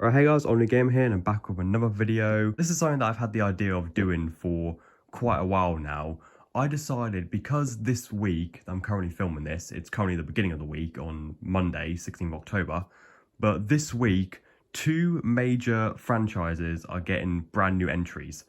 Alright, hey guys, Only Game here and I'm back with another video. This is something that I've had the idea of doing for quite a while now. I decided because this week, I'm currently filming this, it's currently the beginning of the week on Monday, 16th of October. But this week, two major franchises are getting brand new entries.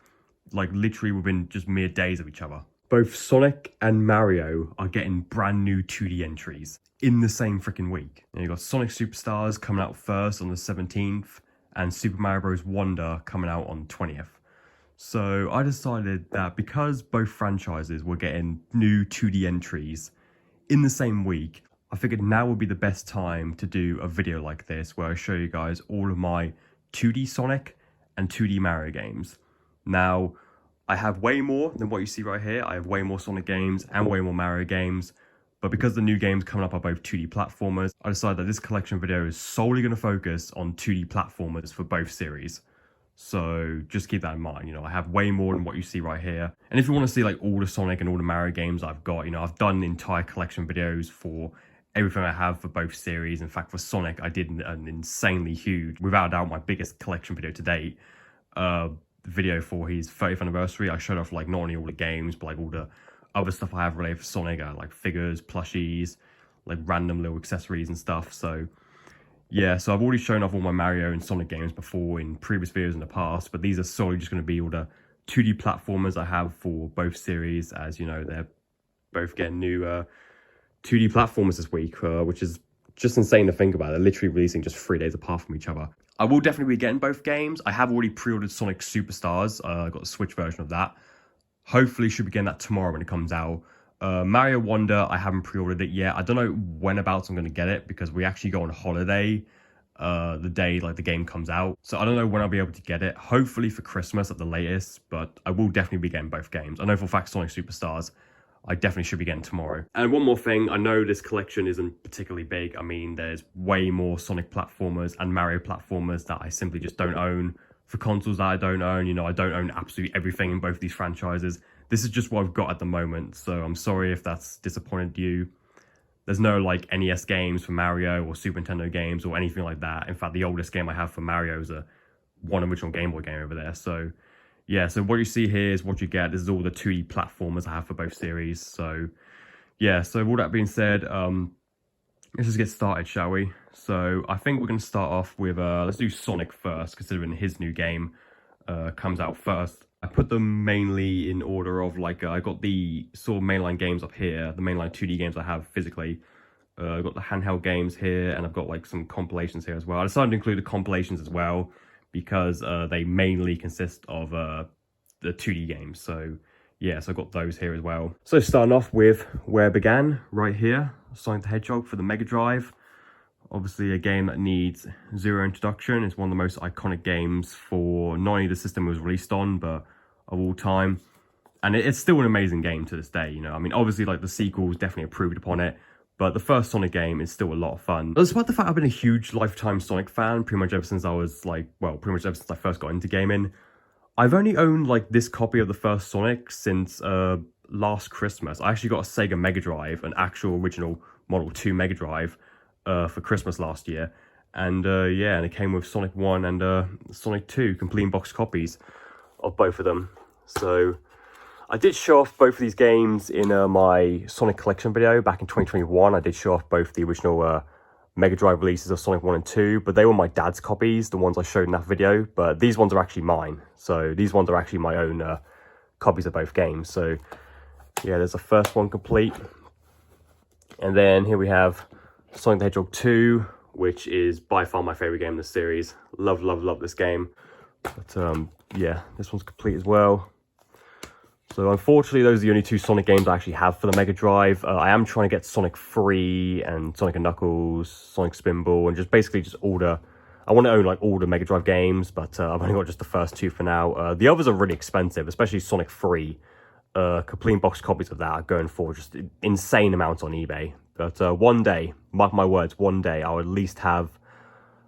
Like literally within just mere days of each other. Both Sonic and Mario are getting brand new 2D entries in the same freaking week. You got Sonic Superstars coming out first on the 17th and Super Mario Bros. Wonder coming out on 20th. So I decided that because both franchises were getting new 2D entries in the same week, I figured now would be the best time to do a video like this where I show you guys all of my 2D Sonic and 2D Mario games. Now, I have way more than what you see right here. I have way more Sonic games and way more Mario games. But because the new games coming up are both 2D platformers, I decided that this collection video is solely going to focus on 2D platformers for both series. So just keep that in mind. You know, I have way more than what you see right here. And if you want to see like all the Sonic and all the Mario games I've got, you know, I've done entire collection videos for everything I have for both series. In fact, for Sonic, I did an insanely huge, without a doubt, my biggest collection video to date. Video for his 30th anniversary. I showed off like not only all the games, but like all the other stuff I have related for Sonic, like figures, plushies, like random little accessories and stuff. So yeah, so I've already shown off all my Mario and Sonic games before in previous videos in the past, but these are solely just going to be all the 2D platformers I have for both series, as you know, they're both getting new 2D platformers this week, which is just insane to think about. They're literally releasing just 3 days apart from each other. I will definitely be getting both games. I have already pre-ordered Sonic Superstars. I got the Switch version of that. Hopefully should be getting that tomorrow when it comes out. Mario Wonder, I haven't pre-ordered it yet. I don't know when abouts I'm going to get it because we actually go on holiday the day like the game comes out. So I don't know when I'll be able to get it. Hopefully for Christmas at the latest, but I will definitely be getting both games. I know for a fact Sonic Superstars, I definitely should be getting tomorrow. And one more thing, I know this collection isn't particularly big. I mean, there's way more Sonic platformers and Mario platformers that I simply just don't own. For consoles that I don't own, you know, I don't own absolutely everything in both these franchises. This is just what I've got at the moment, so I'm sorry if that's disappointed you. There's no like NES games for Mario or Super Nintendo games or anything like that. In fact, the oldest game I have for Mario is one original Game Boy game over there. So yeah, so what you see here is what you get. This is all the 2D platformers I have for both series. So yeah, so with all that being said, let's just get started, shall we? So I think we're going to start off with, let's do Sonic first, considering his new game comes out first. I put them mainly in order of like, I got the sort of mainline games up here, the mainline 2D games I have physically. I've got the handheld games here, and I've got like some compilations here as well. I decided to include the compilations as well, because they mainly consist of the 2D games. So yeah, so I've got those here as well. So starting off with where it began, right here, Sonic the Hedgehog for the Mega Drive. Obviously a game that needs zero introduction. It's one of the most iconic games for not only the system it was released on, but of all time. And it's still an amazing game to this day, you know. I mean, obviously like the sequels definitely improved upon it, but the first Sonic game is still a lot of fun. Despite the fact I've been a huge lifetime Sonic fan, pretty much ever since I was like, well, pretty much ever since I first got into gaming, I've only owned like this copy of the first Sonic since last Christmas. I actually got a Sega Mega Drive, an actual original Model 2 Mega Drive, for Christmas last year. And yeah, and it came with Sonic 1 and Sonic 2, complete in-box copies of both of them. So I did show off both of these games in my Sonic collection video back in 2021. I did show off both the original Mega Drive releases of Sonic 1 and 2, but they were my dad's copies, the ones I showed in that video. But these ones are actually mine. So these ones are actually my own copies of both games. So yeah, there's the first one complete. And then here we have Sonic the Hedgehog 2, which is by far my favorite game in the series. Love, love, love this game. But yeah, this one's complete as well. So unfortunately, those are the only two Sonic games I actually have for the Mega Drive. I am trying to get Sonic 3 and Sonic and Knuckles, Sonic Spinball, and just basically just all the... I want to own like all the Mega Drive games, but I've only got just the first two for now. The others are really expensive, especially Sonic 3. Complete box copies of that are going for just insane amounts on eBay. But one day, mark my words, one day I'll at least have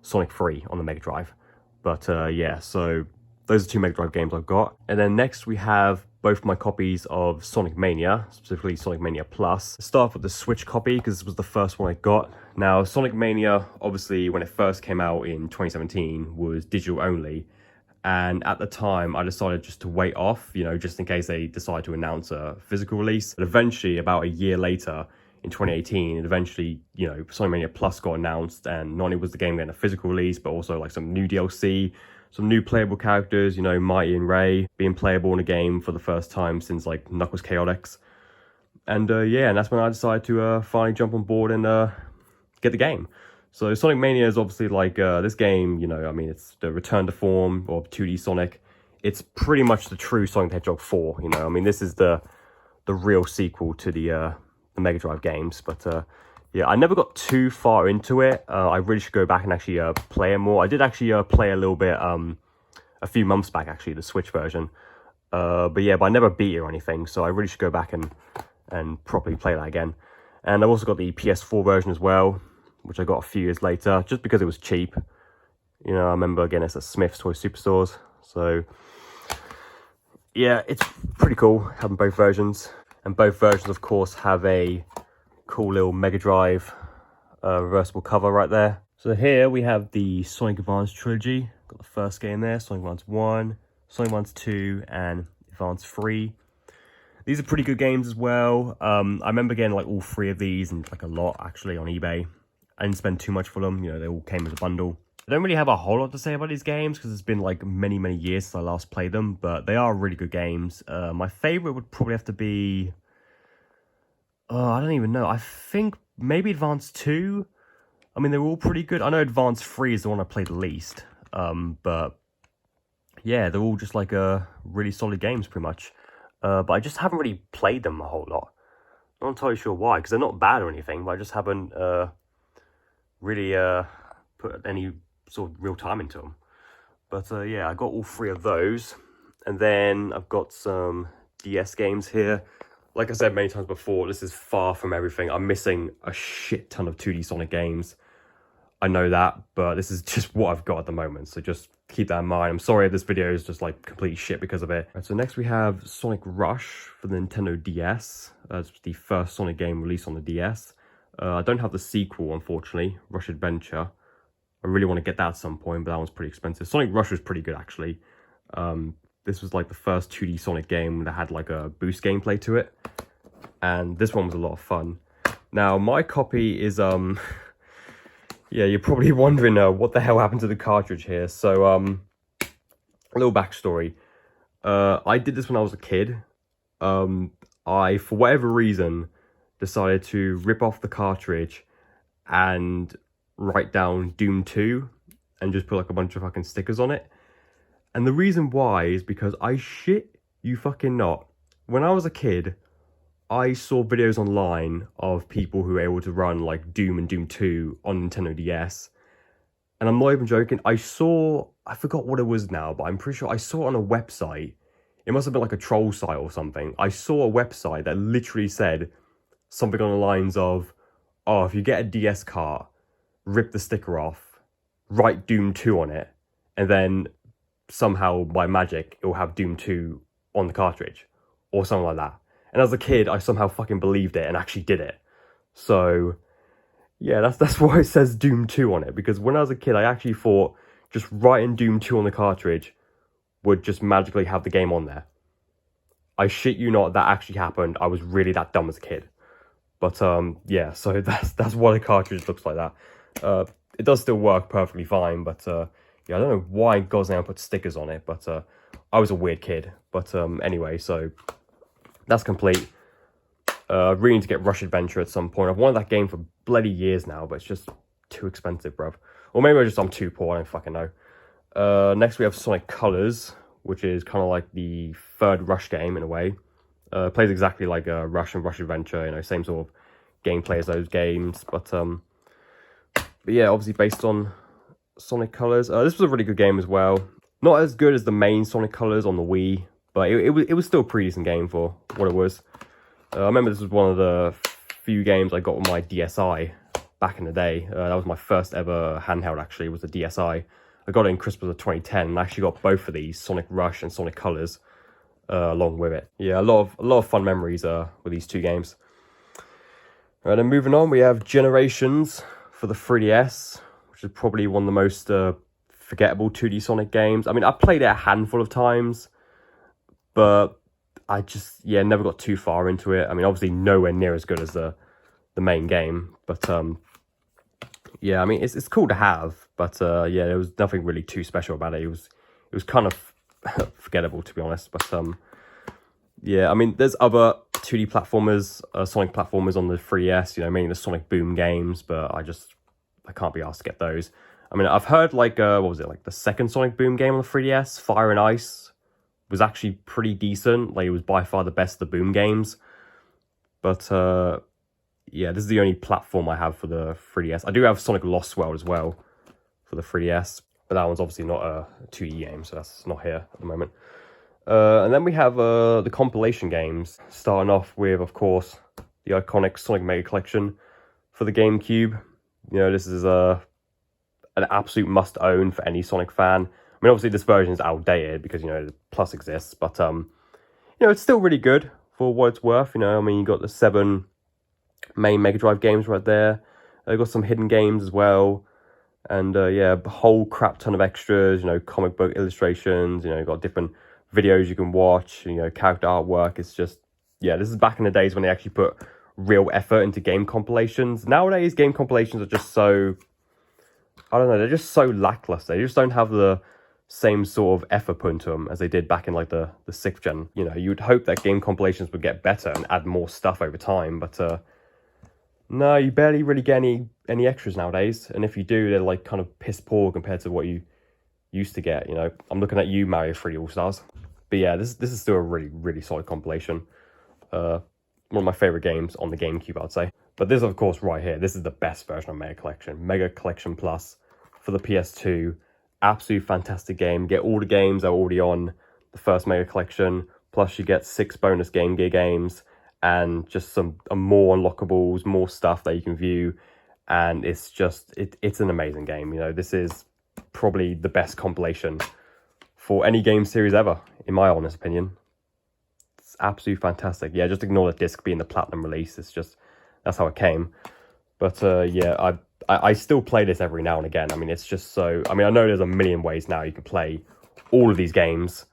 Sonic 3 on the Mega Drive. But yeah, so those are two Mega Drive games I've got. And then next we have both my copies of Sonic Mania, specifically Sonic Mania Plus. I start with the Switch copy because this was the first one I got. Now, Sonic Mania, obviously, when it first came out in 2017, was digital only. And at the time, I decided just to wait off, you know, just in case they decide to announce a physical release. But eventually, about a year later, in 2018, and eventually, you know, Sonic Mania Plus got announced, and not only was the game getting a physical release, but also like some new DLC, some new playable characters, you know, Mighty and Ray being playable in a game for the first time since like Knuckles Chaotix. And yeah, and that's when I decided to finally jump on board and get the game. So Sonic Mania is obviously like this game, you know, I mean, it's the return to form of 2D Sonic. It's pretty much the true Sonic the Hedgehog 4, you know, I mean, this is the real sequel to the Mega Drive games. But yeah, I never got too far into it. I really should go back and actually play it more. I did actually play a little bit a few months back, actually, the Switch version. But yeah, but I never beat it or anything, so I really should go back and properly play that again. And I've also got the PS4 version as well, which I got a few years later, just because it was cheap. You know, I remember getting this at Smith's Toy Superstores. So yeah, it's pretty cool having both versions. And both versions, of course, have a cool little Mega Drive reversible cover right there. So here we have the Sonic Advance trilogy. Got the first game there, Sonic Advance 1, Sonic Advance 2, and Advance 3. These are pretty good games as well. I remember getting like all three of these and like a lot actually on eBay. I didn't spend too much for them, you know, they all came as a bundle. I don't really have a whole lot to say about these games because it's been like many years since I last played them, but they are really good games. My favorite would probably have to be, I don't even know. I think maybe Advance 2. I mean, they're all pretty good. I know Advance 3 is the one I played the least, but yeah, they're all just like really solid games pretty much. But I just haven't really played them a whole lot. Not entirely sure why, because they're not bad or anything, but I just haven't really put any sort of real time into them. But yeah, I got all three of those. And then I've got some DS games here. Like I said many times before, this is far from everything. I'm missing a shit ton of 2D Sonic games. I know that, but this is just what I've got at the moment. So just keep that in mind. I'm sorry if this video is just like complete shit because of it. Right, so next we have Sonic Rush for the Nintendo DS. That's the first Sonic game released on the DS. I don't have the sequel, unfortunately, Rush Adventure. I really want to get that at some point, but that one's pretty expensive. Sonic Rush was pretty good, actually. This was like the first 2D Sonic game that had like a boost gameplay to it. And this one was a lot of fun. Now, my copy is, yeah, you're probably wondering what the hell happened to the cartridge here. So, a little backstory. I did this when I was a kid. I, for whatever reason, decided to rip off the cartridge and write down Doom 2 and just put like a bunch of fucking stickers on it. And the reason why is because I shit you fucking not. When I was a kid, I saw videos online of people who were able to run like Doom and Doom 2 on Nintendo DS. And I'm not even joking. I forgot what it was now, but I'm pretty sure I saw it on a website. It must have been like a troll site or something. I saw a website that literally said something on the lines of, oh, if you get a DS cart, rip the sticker off, write Doom 2 on it, and then somehow by magic it will have Doom 2 on the cartridge or something like that. And as a kid, I somehow fucking believed it and actually did it. So yeah, that's why it says Doom 2 on it, because when I was a kid, I actually thought just writing Doom 2 on the cartridge would just magically have the game on there. I shit you not, that actually happened. I was really that dumb as a kid. But yeah, so that's why the cartridge looks like that. It does still work perfectly fine, but yeah, I don't know why Gosnell put stickers on it, but I was a weird kid. But anyway, so that's complete. I really need to get Rush Adventure at some point. I've wanted that game for bloody years now, but it's just too expensive, bruv. Or maybe I'm too poor, I don't fucking know. Next we have Sonic Colors, which is kind of like the third Rush game in a way. Plays exactly like Rush and Rush Adventure, you know, same sort of gameplay as those games. But yeah, obviously based on Sonic Colors. This was a really good game as well. Not as good as the main Sonic Colors on the Wii, but it was still a pretty decent game for what it was. I remember this was one of the few games I got with my DSi back in the day. That was my first ever handheld, actually, was the DSi. I got it in Christmas of 2010, and I actually got both of these, Sonic Rush and Sonic Colors. along with it. Yeah, a lot of fun memories with these two games. All right, then moving on, we have Generations for the 3DS, which is probably one of the most forgettable 2D Sonic games. I mean, I've played it a handful of times, but I just, never got too far into it. I mean, obviously nowhere near as good as the main game, but yeah, I mean, it's cool to have, but yeah, there was nothing really too special about it. It was kind of forgettable, to be honest, but yeah, I mean, there's other 2D platformers, Sonic platformers on the 3DS, mainly the Sonic Boom games, but I can't be asked to get those. I mean, I've heard, like, what was it, like, the second Sonic Boom game on the 3DS, Fire and Ice, was actually pretty decent. Like, it was by far the best of the Boom games. But, yeah, this is the only platform I have for the 3DS. I do have Sonic Lost World as well for the 3DS, but that one's obviously not a 2D game, so that's not here at the moment. And then we have the compilation games, starting off with, of course, the iconic Sonic Mega Collection for the GameCube. This is an absolute must-own for any Sonic fan. I mean, obviously, this version is outdated because, the Plus exists, but, it's still really good for what it's worth. I mean, you got the 7 main Mega Drive games right there. They've got some hidden games as well. And, yeah, a whole crap ton of extras, comic book illustrations, you've got different videos you can watch, character artwork. It's just, yeah, this is back in the days when they actually put real effort into game compilations. Nowadays, game compilations are just so, I don't know, they're just so lackluster. They just don't have the same sort of effort put into them as they did back in, like, the 6th gen. You would hope that game compilations would get better and add more stuff over time, but, no, you barely really get any extras nowadays. And if you do, they're, like, kind of piss poor compared to what you used to get. I'm looking at you, Mario 3D All-Stars. But yeah, this is still a really, really solid compilation. One of my favorite games on the GameCube, I'd say. But this, of course, right here, this is the best version of Mega Collection. Mega Collection Plus for the PS2. Absolute fantastic game. Get all the games that are already on the first Mega Collection. Plus you get 6 bonus Game Gear games. And just some more unlockables, more stuff that you can view. And it's just, it's an amazing game. This is probably the best compilation for any game series ever, in my honest opinion. It's absolutely fantastic. Yeah, just ignore the disc being the platinum release. It's just, that's how it came. But yeah, I still play this every now and again. I mean, it's just so, I mean, I know there's a million ways now you can play all of these games.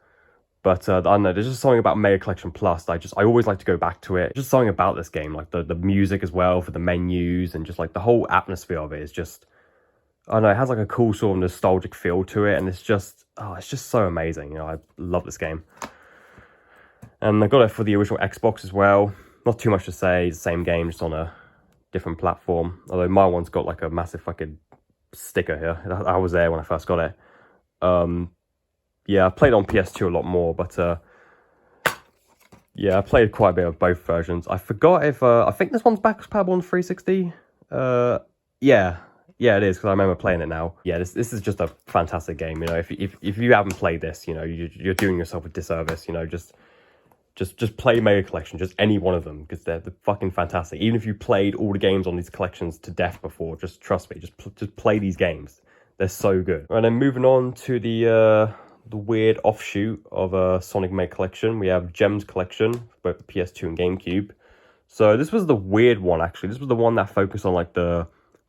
But I don't know, there's just something about Mega Collection Plus. I always like to go back to it. Just something about this game, like the music as well for the menus, and just like the whole atmosphere of it is just, I don't know, it has like a cool sort of nostalgic feel to it, and it's just so amazing. I love this game. And I got it for the original Xbox as well. Not too much to say, it's the same game, just on a different platform. Although my one's got like a massive fucking sticker here. I was there when I first got it. Yeah, I played on PS2 a lot more, but yeah, I played quite a bit of both versions. I forgot if I think this one's backwards compatible on 360. Yeah, it is, because I remember playing it now. Yeah, this is just a fantastic game. If you haven't played this, you're doing yourself a disservice. Just play Mega Collection, just any one of them, because they're fucking fantastic. Even if you played all the games on these collections to death before, just trust me, just play these games. They're so good. Right, then moving on to the weird offshoot of Sonic Mega Collection, we have Gems Collection for both the PS2 and GameCube. So this was the weird one, actually. This was the one that focused on like the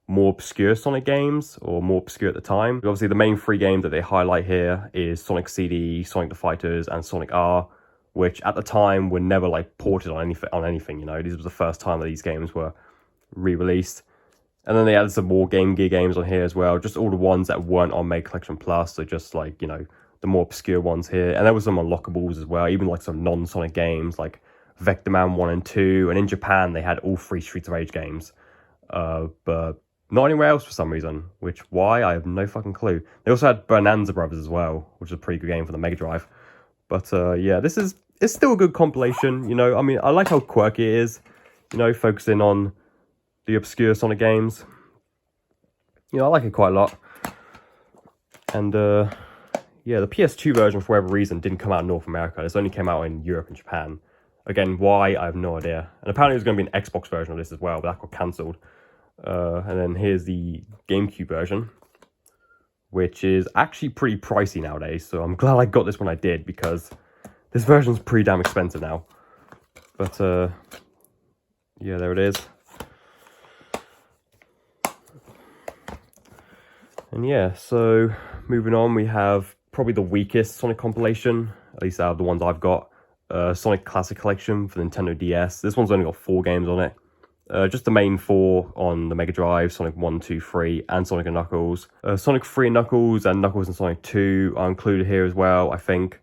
more obscure Sonic games, or more obscure at the time. Obviously, the main 3 games that they highlight here is Sonic CD, Sonic the Fighters, and Sonic R, which at the time were never like ported on anything. This was the first time that these games were re-released. And then they added some more Game Gear games on here as well, just all the ones that weren't on Mega Collection Plus, so just like, the more obscure ones here. And there was some unlockables as well, even like some non-Sonic games like Vector Man 1 and 2. And in Japan, they had all 3 Streets of Rage games. But not anywhere else for some reason, why, I have no fucking clue. They also had Bonanza Brothers as well, which is a pretty good game for the Mega Drive. But yeah, it's still a good compilation, I mean, I like how quirky it is, focusing on the obscure Sonic games. I like it quite a lot. And yeah, the PS2 version, for whatever reason, didn't come out in North America. This only came out in Europe and Japan. Again, why, I have no idea. And apparently there's going to be an Xbox version of this as well, but that got cancelled. And then here's the GameCube version, which is actually pretty pricey nowadays. So I'm glad I got this when I did, because This version's pretty damn expensive now. But, yeah, there it is. And yeah, so moving on, we have probably the weakest Sonic compilation, at least out of the ones I've got. Sonic Classic Collection for Nintendo DS. This one's only got 4 games on it. Just the main 4 on the Mega Drive, Sonic 1, 2, 3, and Sonic and Knuckles. Sonic 3 and Knuckles and Sonic 2 are included here as well, I think.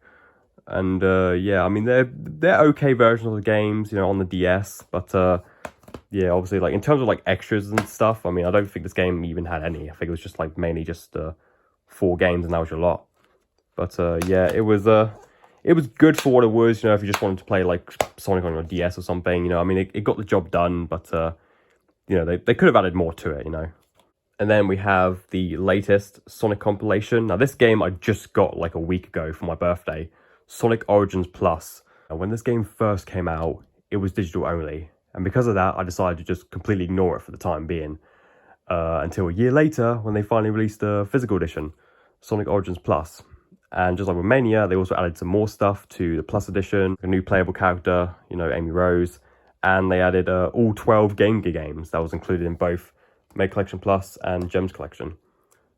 And yeah, I mean, they're okay versions of the games, you know, on the DS. But yeah, obviously, like, in terms of, like, extras and stuff, I mean, I don't think this game even had any. I think it was just, like, mainly just 4 games, and that was your lot. But yeah, it was good for what it was, you know, if you just wanted to play, like, Sonic on your DS or something, you know. I mean, it got the job done, but, you know, they could have added more to it, you know. And then we have the latest Sonic compilation. Now, this game I just got, like, a week ago for my birthday. Sonic Origins Plus. And when this game first came out, it was digital only. And because of that, I decided to just completely ignore it for the time being. Until a year later, when they finally released the physical edition, Sonic Origins Plus. And just like with Mania, they also added some more stuff to the Plus edition, a new playable character, you know, Amy Rose, and they added all 12 Game Gear games that was included in both Mega Collection Plus and Gems Collection.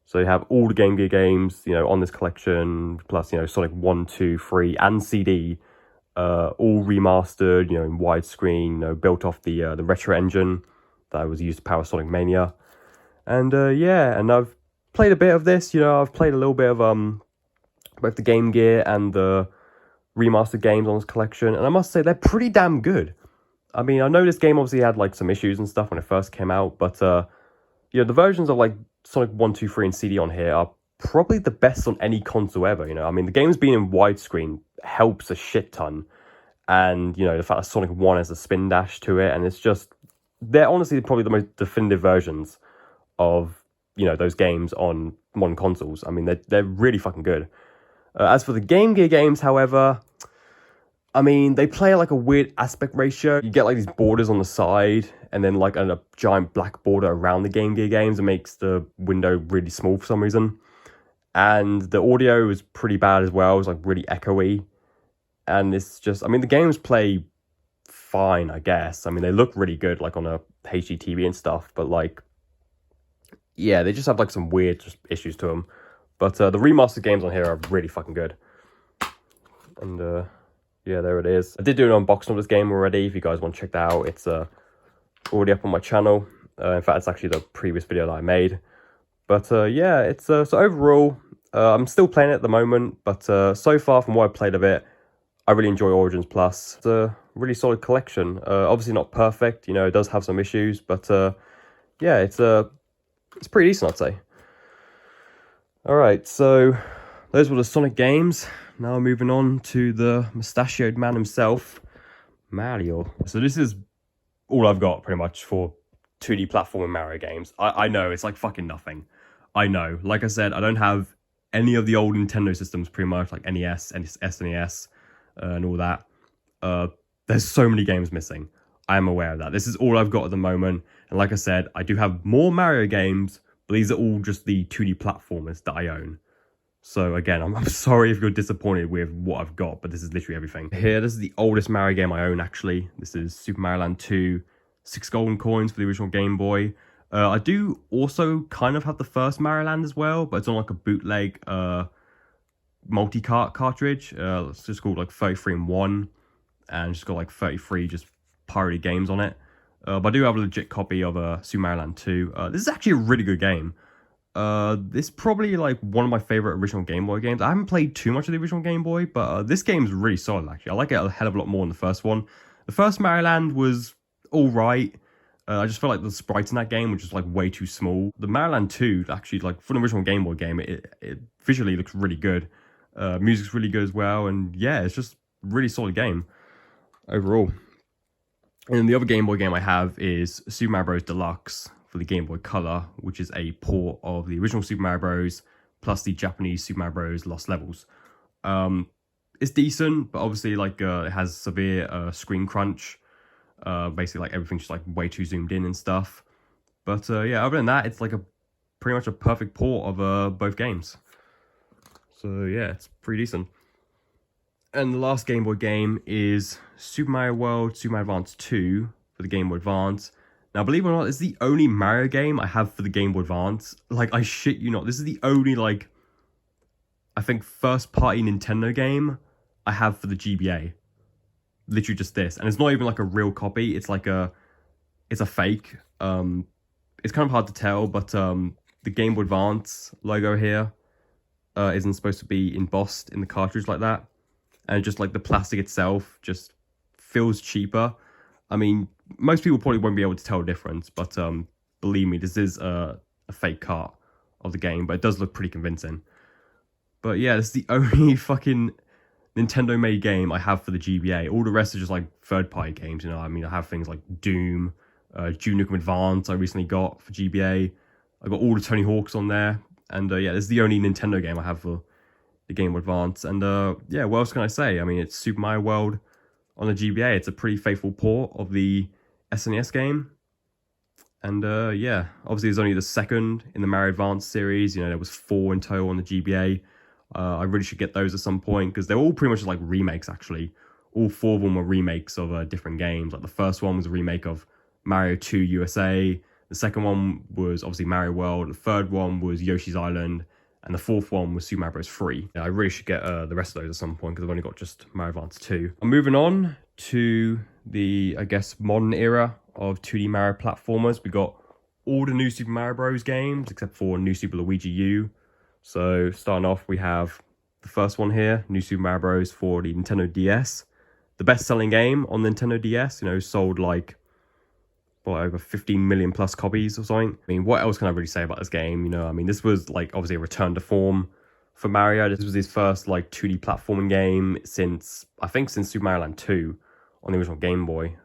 So you have all the Game Gear games, you know, on this collection, plus, you know, Sonic 1, 2, 3, and CD, all remastered, you know, in widescreen, you know, built off the retro engine that was used to power Sonic Mania. And yeah, and I've played a bit of this, you know, I've played a little bit of both the Game Gear and the remastered games on this collection, and I must say they're pretty damn good. I mean, I know this game obviously had like some issues and stuff when it first came out, but you know, the versions of like Sonic 1, 2, 3 and CD on here are probably the best on any console ever, you know. I mean, the game's being in widescreen helps a shit ton, and you know, the fact that Sonic 1 has a spin dash to it, and it's just, they're honestly probably the most definitive versions of, you know, those games on modern consoles. I mean, they're really fucking good. As for the Game Gear games, however, I mean, they play like a weird aspect ratio. You get like these borders on the side, and then like a giant black border around the Game Gear games. It makes the window really small for some reason. And the audio is pretty bad as well. It's like really echoey. And it's just, I mean, the games play fine, I guess. I mean, they look really good, like on a HD TV and stuff. But like, yeah, they just have like some weird issues to them. But the remastered games on here are really fucking good. And yeah, there it is. I did do an unboxing of this game already. If you guys want to check that out, it's already up on my channel. In fact, it's actually the previous video that I made. But yeah, it's so overall, I'm still playing it at the moment. But so far, from what I've played of it, I really enjoy Origins Plus. It's a really solid collection. Obviously not perfect, you know, it does have some issues. But yeah, it's pretty decent, I'd say. Alright, so those were the Sonic games. Now moving on to the mustachioed man himself, Mario. So this is all I've got pretty much for 2D platforming Mario games. I know, it's like fucking nothing. I know. Like I said, I don't have any of the old Nintendo systems pretty much, like NES, SNES, and all that. There's so many games missing. I am aware of that. This is all I've got at the moment. And like I said, I do have more Mario games, but these are all just the 2D platformers that I own. So again, I'm sorry if you're disappointed with what I've got, but this is literally everything. Here, this is the oldest Mario game I own, actually. This is Super Mario Land 2, 6 golden coins for the original Game Boy. I do also kind of have the first Mario Land as well, but it's on like a bootleg multi-cart cartridge. It's just called like 33 in 1, and it's got like 33 just pirated games on it. But I do have a legit copy of Super Mario Land 2. This is actually a really good game. This is probably like one of my favorite original Game Boy games. I haven't played too much of the original Game Boy, but this game is really solid, actually. I like it a hell of a lot more than the first one. The first Mario Land was alright. I just felt like the sprites in that game were just like way too small. The Mario Land 2, actually, like for an original Game Boy game, it visually looks really good. Music's really good as well, and yeah, it's just a really solid game overall. And the other Game Boy game I have is Super Mario Bros. Deluxe for the Game Boy Color, which is a port of the original Super Mario Bros. Plus the Japanese Super Mario Bros. Lost Levels. It's decent, but obviously like it has severe screen crunch. Basically like everything's just like way too zoomed in and stuff. But yeah, other than that, it's like pretty much a perfect port of both games. So yeah, it's pretty decent. And the last Game Boy game is Super Mario World, Super Mario Advance 2 for the Game Boy Advance. Now, believe it or not, it's the only Mario game I have for the Game Boy Advance. Like, I shit you not, this is the only, like, I think first-party Nintendo game I have for the GBA. Literally just this. And it's not even, like, a real copy. It's, like, it's a fake. It's kind of hard to tell, but the Game Boy Advance logo here isn't supposed to be embossed in the cartridge like that. And just like the plastic itself just feels cheaper. I mean, most people probably won't be able to tell the difference, but believe me, this is a fake cart of the game, but it does look pretty convincing. But yeah, this is the only fucking Nintendo-made game I have for the GBA. All the rest are just like third-party games, you know. I mean, I have things like Doom, Duke Nukem Advance I recently got for GBA. I got all the Tony Hawks on there. And yeah, this is the only Nintendo game I have for the Game Boy Advance. And yeah, what else can I say? I mean, it's Super Mario World on the GBA. It's a pretty faithful port of the SNES game. And yeah, obviously there's only the second in the Mario Advance series. You know, there was 4 in total on the GBA. I really should get those at some point, because they're all pretty much like remakes, actually. All 4 of them were remakes of different games. Like the first one was a remake of Mario 2 USA. The second one was obviously Mario World. The third one was Yoshi's Island. And the fourth one was Super Mario Bros. 3. Yeah, I really should get the rest of those at some point, because I've only got just Mario Advance 2. I'm moving on to the, I guess, modern era of 2D Mario platformers. We got all the new Super Mario Bros. Games, except for New Super Luigi U. So, starting off, we have the first one here, New Super Mario Bros. For the Nintendo DS. The best-selling game on Nintendo DS, you know, sold like over 15 million plus copies or something. I mean, what else can I really say about this game? You know, I mean, this was like obviously a return to form for Mario. This was his first like 2D platforming game since, I think, since Super Mario Land 2 on the original Game Boy.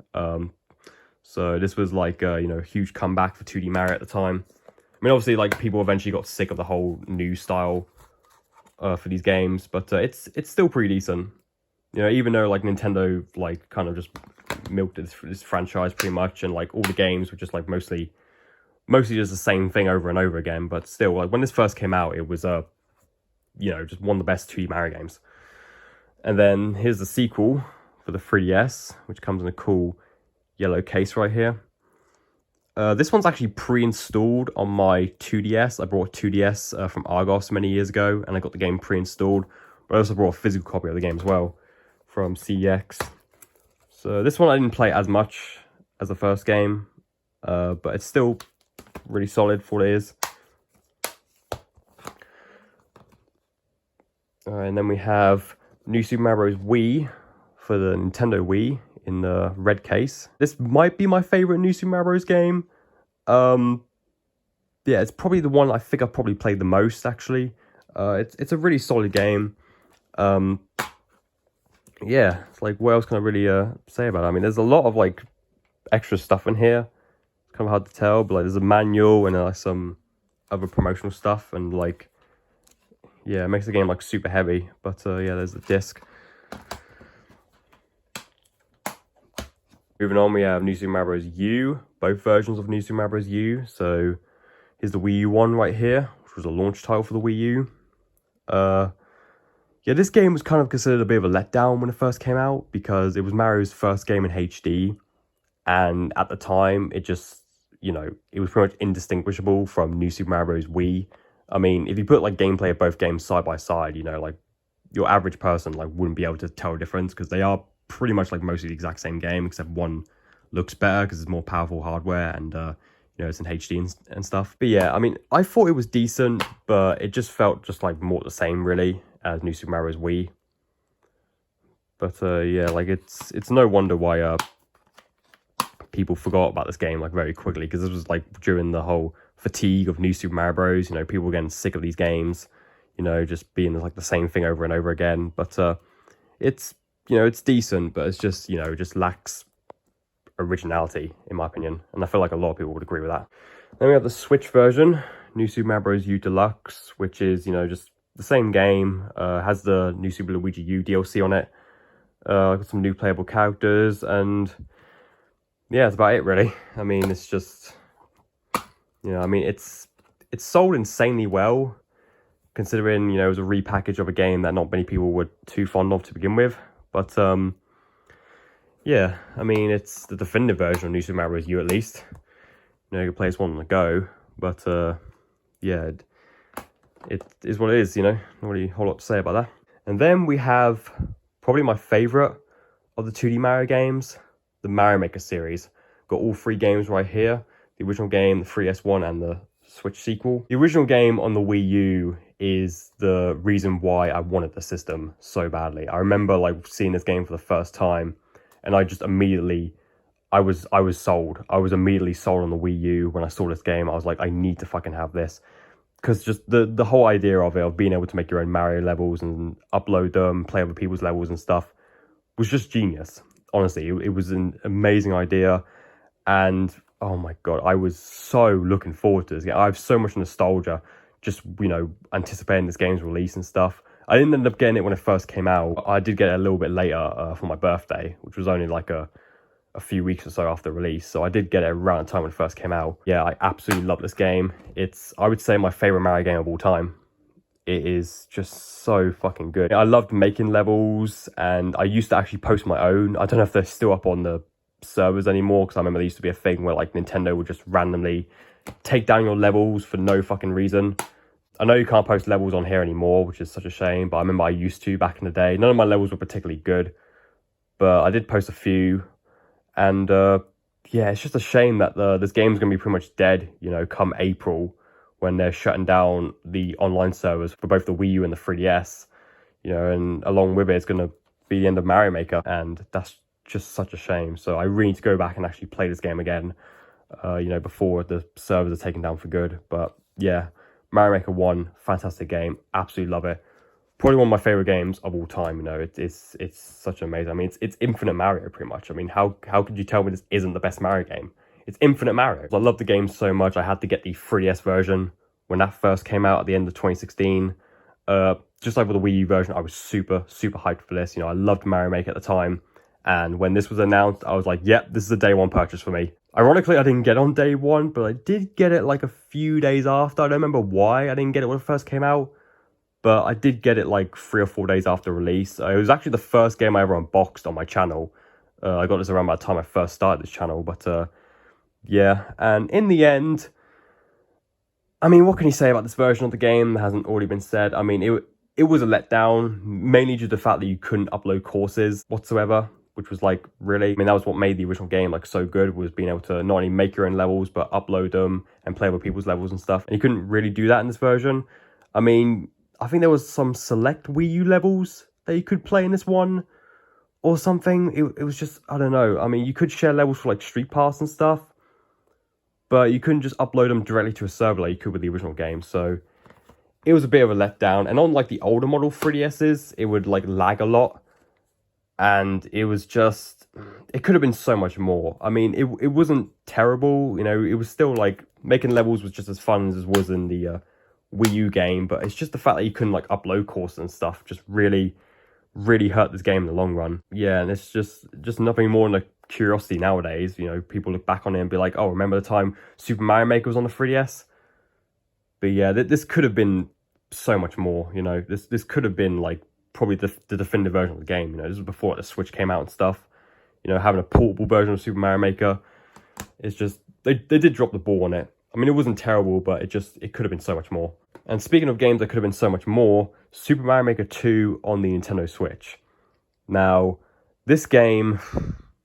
So this was like you know, a huge comeback for 2D Mario at the time. I mean, obviously, like, people eventually got sick of the whole new style for these games, but it's still pretty decent. You know, even though like Nintendo like kind of just milked this franchise pretty much, and like all the games were just like mostly just the same thing over and over again, but still, like, when this first came out, it was you know, just one of the best 2D Mario games. And then here's the sequel for the 3DS, which comes in a cool yellow case right here. This one's actually pre-installed on my 2DS. I brought a 2DS from Argos many years ago, and I got the game pre-installed, but I also brought a physical copy of the game as well from CEX. So this one I didn't play as much as the first game, but it's still really solid for what it is. And then we have New Super Mario Bros. Wii for the Nintendo Wii in the red case. This might be my favorite New Super Mario Bros. Game. Yeah, it's probably the one I think I've probably played the most, actually. It's a really solid game. Yeah, it's like, what else can I really say about it? I mean, there's a lot of like extra stuff in here. It's kind of hard to tell, but like there's a manual and some other promotional stuff, and like, yeah, it makes the game like super heavy. But yeah, there's the disc. Moving on, we have New Super Mario Bros. U, both versions of New Super Mario Bros. U. So here's the Wii U one right here, which was a launch title for the Wii U. Yeah, this game was kind of considered a bit of a letdown when it first came out, because it was Mario's first game in HD, and at the time, it just, you know, it was pretty much indistinguishable from New Super Mario Bros. Wii. I mean, if you put like gameplay of both games side by side, you know, like your average person like wouldn't be able to tell the difference, because they are pretty much like mostly the exact same game, except one looks better because it's more powerful hardware, and you know, it's in HD and stuff. But yeah, I mean, I thought it was decent, but it just felt just like more the same really as New Super Mario Bros. Wii. But yeah, like it's no wonder why people forgot about this game like very quickly, because this was like during the whole fatigue of New Super Mario Bros. You know, people were getting sick of these games, you know, just being like the same thing over and over again. But it's, you know, it's decent, but it's just, you know, it just lacks originality, in my opinion, and I feel like a lot of people would agree with that. Then we have the Switch version, New Super Mario Bros. U Deluxe, which is, you know, just the same game. Has the New Super Luigi U DLC on it. Got some new playable characters, and yeah, that's about it really. I mean, it's just, you know, I mean, it's sold insanely well, considering, you know, it was a repackage of a game that not many people were too fond of to begin with. But yeah, I mean, it's the definitive version of New Super Mario Bros. U, at least. You know, you can play as one on the go, but yeah, it is what it is, you know. Not really a whole lot to say about that. And then we have probably my favourite of the 2D Mario games, the Mario Maker series. Got all 3 games right here. The original game, the 3DS one, and the Switch sequel. The original game on the Wii U is the reason why I wanted the system so badly. I remember like seeing this game for the first time, and I just immediately, I was sold. I was immediately sold on the Wii U when I saw this game. I was like, I need to fucking have this. Because just the whole idea of it, of being able to make your own Mario levels and upload them, play other people's levels and stuff, was just genius. Honestly, it was an amazing idea. And oh my god, I was so looking forward to this game. I have so much nostalgia just, you know, anticipating this game's release and stuff. I didn't end up getting it when it first came out. I did get it a little bit later for my birthday, which was only like a few weeks or so after release. So I did get it around the time when it first came out. Yeah, I absolutely love this game. It's, I would say, my favorite Mario game of all time. It is just so fucking good. I loved making levels, and I used to actually post my own. I don't know if they're still up on the servers anymore, because I remember there used to be a thing where like Nintendo would just randomly take down your levels for no fucking reason. I know you can't post levels on here anymore, which is such a shame, but I remember I used to back in the day. None of my levels were particularly good, but I did post a few. And yeah, it's just a shame that this game's going to be pretty much dead, you know, come April, when they're shutting down the online servers for both the Wii U and the 3DS, you know, and along with it, it's going to be the end of Mario Maker, and that's just such a shame. So I really need to go back and actually play this game again, you know, before the servers are taken down for good. But yeah, Mario Maker 1, fantastic game, absolutely love it. Probably one of my favorite games of all time. You know, it's such amazing. I mean, it's infinite Mario pretty much. I mean, how could you tell me this isn't the best Mario game? It's infinite Mario. I love the game so much. I had to get the 3DS version when that first came out at the end of 2016. Just like with the Wii U version, I was super hyped for this. You know, I loved Mario Maker at the time, and when this was announced, I was like, yep, this is a day one purchase for me. Ironically, I didn't get it on day one, but I did get it like a few days after. I don't remember why I didn't get it when it first came out, but I did get it like 3 or 4 days after release. It was actually the first game I ever unboxed on my channel. I got this around about the time I first started this channel, but yeah. And in the end, I mean, what can you say about this version of the game that hasn't already been said? I mean, it was a letdown, mainly due to the fact that you couldn't upload courses whatsoever, which was like, really? I mean, that was what made the original game like so good, was being able to not only make your own levels, but upload them and play other people's levels and stuff. And you couldn't really do that in this version. I mean, I think there was some select Wii U levels that you could play in this one or something. It was just, I don't know. I mean, you could share levels for like Street Pass and stuff, but you couldn't just upload them directly to a server like you could with the original game. So it was a bit of a letdown. And on like the older model 3DSs, it would like lag a lot. And it was just, it could have been so much more. I mean, it wasn't terrible. You know, it was still like, making levels was just as fun as it was in the Wii U game. But it's just the fact that you couldn't like upload courses and stuff just really hurt this game in the long run. Yeah, and it's just nothing more than a curiosity nowadays. You know, people look back on it and be like, oh, remember the time Super Mario Maker was on the 3DS? But yeah, this could have been so much more. You know, this could have been like probably the definitive version of the game. You know, this was before the Switch came out and stuff. You know, having a portable version of Super Mario Maker, it's just, they did drop the ball on it. I mean, it wasn't terrible, but it could have been so much more. And speaking of games that could have been so much more, Super Mario Maker 2 on the Nintendo Switch. Now, this game,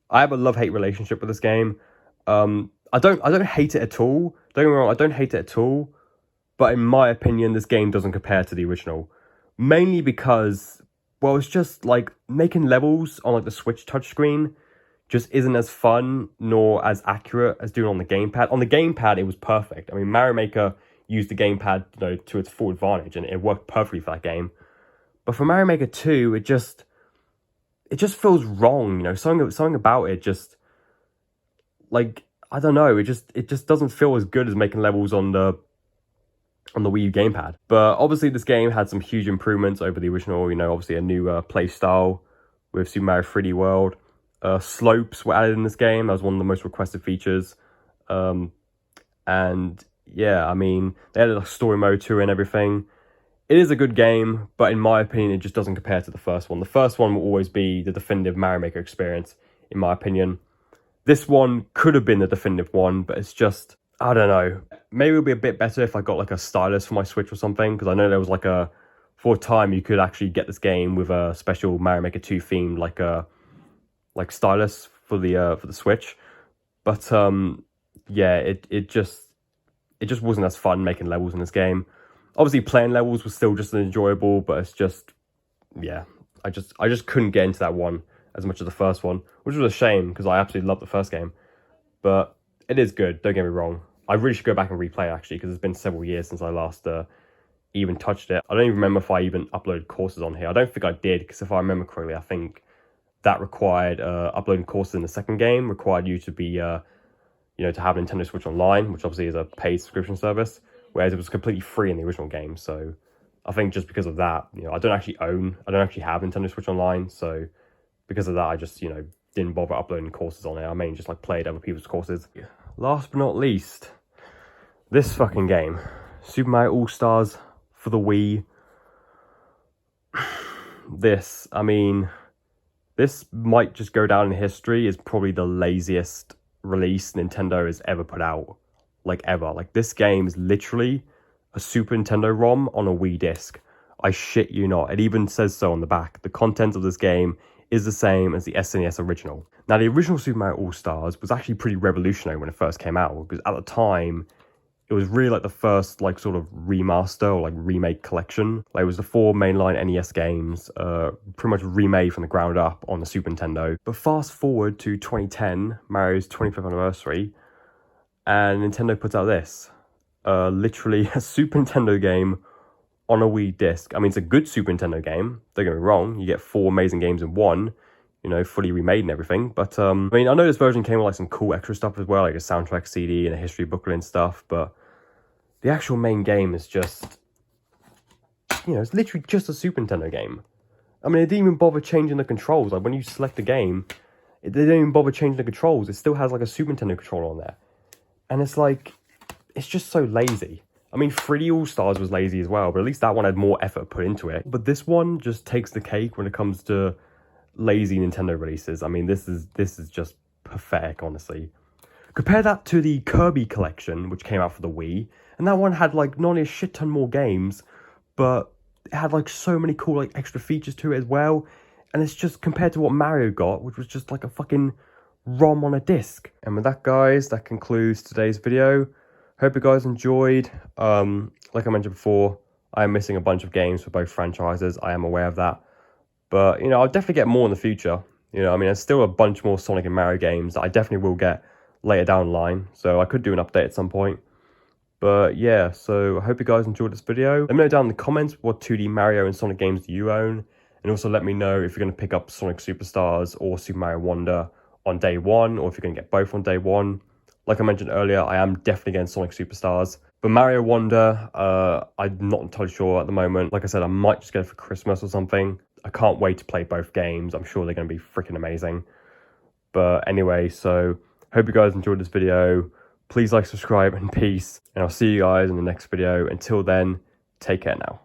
I have a love-hate relationship with this game. I don't hate it at all. Don't get me wrong, I don't hate it at all. But in my opinion, this game doesn't compare to the original. Mainly because, well, it's just like making levels on like the Switch touchscreen just isn't as fun nor as accurate as doing on the gamepad. On the gamepad, it was perfect. I mean, Mario Maker used the gamepad, you know, to its full advantage, and it worked perfectly for that game. But for Mario Maker 2, it just feels wrong. You know, something about it just, like, I don't know. It just doesn't feel as good as making levels on the Wii U gamepad. But obviously this game had some huge improvements over the original. You know, obviously a new play style with Super Mario 3D World. Slopes were added in this game. That was one of the most requested features. And yeah, I mean, they added a story mode to it and everything. It is a good game, but in my opinion, it just doesn't compare to the first one. The first one will always be the definitive Mario Maker experience, in my opinion. This one could have been the definitive one, but it's just, I don't know. Maybe it would be a bit better if I got like a stylus for my Switch or something, because I know there was like for a time you could actually get this game with a special Mario Maker 2 themed like stylus for the Switch. But yeah, it just wasn't as fun making levels in this game. Obviously, playing levels was still just as enjoyable, but it's just, yeah, I just couldn't get into that one as much as the first one, which was a shame because I absolutely loved the first game. But it is good, don't get me wrong. I really should go back and replay it, actually, because it's been several years since I last even touched it. I don't even remember if I even uploaded courses on here. I don't think I did, because if I remember correctly, I think that required uploading courses in the second game, required you to be, you know, to have Nintendo Switch Online, which obviously is a paid subscription service, whereas it was completely free in the original game. So I think just because of that, you know, I don't actually have Nintendo Switch Online, so because of that, I just, you know, didn't bother uploading courses on it. I mainly just like played other people's courses. Last but not least, this fucking game, Super Mario All-Stars for the Wii. This, I mean, this might just go down in history as probably the laziest release Nintendo has ever put out. Like, ever. Like, this game is literally a Super Nintendo ROM on a Wii disc. I shit you not. It even says so on the back. The content of this game is the same as the SNES original. Now, the original Super Mario All-Stars was actually pretty revolutionary when it first came out, because at the time, it was really like the first like sort of remaster or like remake collection. Like, it was the 4 mainline NES games, pretty much remade from the ground up on the Super Nintendo. But fast forward to 2010, Mario's 25th anniversary, and Nintendo puts out this. Literally a Super Nintendo game on a Wii disc. I mean, it's a good Super Nintendo game, don't get me wrong. You get 4 amazing games in one, you know, fully remade and everything. But, I mean, I know this version came with, like, some cool extra stuff as well, like a soundtrack CD and a history booklet and stuff, but the actual main game is just, you know, it's literally just a Super Nintendo game. I mean, they didn't even bother changing the controls. Like, when you select the game, they didn't even bother changing the controls. It still has, like, a Super Nintendo controller on there. And it's like, it's just so lazy. I mean, 3D All-Stars was lazy as well, but at least that one had more effort put into it. But this one just takes the cake when it comes to lazy Nintendo releases. I mean, this is just pathetic, honestly. Compare that to the Kirby collection, which came out for the Wii, and that one had like not only a shit ton more games, but it had like so many cool like extra features to it as well. And it's just compared to what Mario got, which was just like a fucking ROM on a disc. And with that, guys, that concludes today's video. Hope you guys enjoyed. Like I mentioned before, I am missing a bunch of games for both franchises. I am aware of that. But, you know, I'll definitely get more in the future. You know, I mean, there's still a bunch more Sonic and Mario games that I definitely will get later down the line. So I could do an update at some point. But yeah, so I hope you guys enjoyed this video. Let me know down in the comments what 2D Mario and Sonic games do you own. And also let me know if you're going to pick up Sonic Superstars or Super Mario Wonder on day one, or if you're going to get both on day one. Like I mentioned earlier, I am definitely getting Sonic Superstars. But Mario Wonder, I'm not entirely sure at the moment. Like I said, I might just get it for Christmas or something. I can't wait to play both games. I'm sure they're going to be freaking amazing. But anyway, so hope you guys enjoyed this video. Please like, subscribe, and peace. And I'll see you guys in the next video. Until then, take care now.